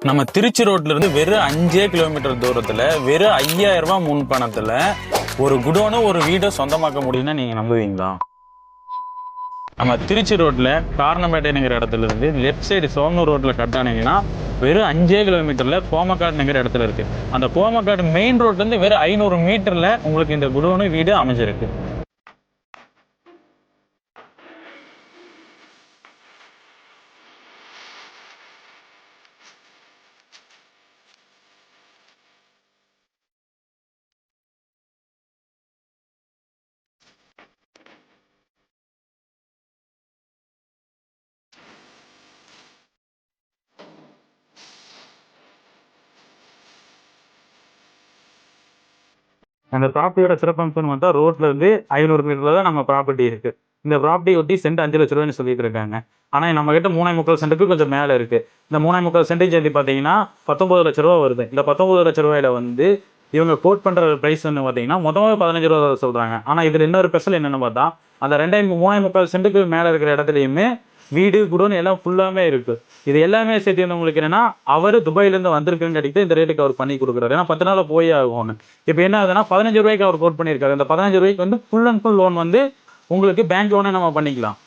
நம்ம திருச்சி ரோட்ல இருந்து வெறும் 5 கிலோமீட்டர் தூரத்துல வெறும் 5000 ரூபாய் முன் பணத்துல ஒரு குடோனு ஒரு வீடை சொந்தமாக்க முடியும்னா நீங்க நம்புவீங்களா? நம்ம திருச்சி ரோட்ல காரணம்பேட்டைங்கிற இடத்துல இருந்து லெஃப்ட் சைடு சோமனூர் ரோட்ல கட் ஆனீங்கன்னா வெறும் 5 கிலோமீட்டர்ல கோமக்காடுங்கிற இடத்துல இருக்கு. அந்த கோமக்காடு மெயின் ரோட்ல இருந்து வெறும் 500 மீட்டர்ல உங்களுக்கு இந்த குடோனு வீடு அமைஞ்சிருக்கு. அந்த ப்ராப்பர்ட்டியோட சிறப்பம்சம்னு பார்த்தா ரோட்ல இருந்து 500 மீட்டர்ல தான் நம்ம ப்ராப்பர்ட்டி இருக்கு. இந்த ப்ராப்பர்ட்டி ஒட்டி சென்ட் 5 லட்ச ரூபாய்னு சொல்லிட்டு இருக்காங்க. ஆனா நம்ம கிட்ட 3.25 சென்ட்டுக்கு கொஞ்சம் மேல இருக்கு. இந்த 3.25 சென்ட் சேர்த்து பாத்தீங்கன்னா 19 லட்ச ரூபாய் வருது. இந்த 19 லட்ச ரூபாயில வந்து இவங்க கோட் பண்ற பிரைஸ் வந்து பாத்தீங்கன்னா மொத்தமாக 15 ரூபா சொல்றாங்க. ஆனா இதுல இன்னொரு ஸ்பெஷல் என்னன்னு பார்த்தா அந்த 3.25 சென்ட்டுக்கு மேல இருக்கிற இடத்துலயுமே வீடு குடோன் எல்லாம் ஃபுல்லாமே இருக்கு. இது எல்லாமே சேர்த்து வந்து உங்களுக்கு என்னன்னா அவரு துபாயில இருந்து வந்திருக்குன்னு கிடைக்கிட்டு இந்த ரேட்டுக்கு அவர் பண்ணி கொடுக்குறாரு. ஏன்னா 10 நாள் போய் ஆகும். இப்போ என்ன ஆகுதுன்னா 15 ரூபாய்க்கு அவர் கோட் பண்ணியிருக்காரு. அந்த 15 ரூபாய்க்கு வந்து ஃபுல் அண்ட் ஃபுல் லோன் வந்து உங்களுக்கு பேங்க் லோனே நம்ம பண்ணிக்கலாம்.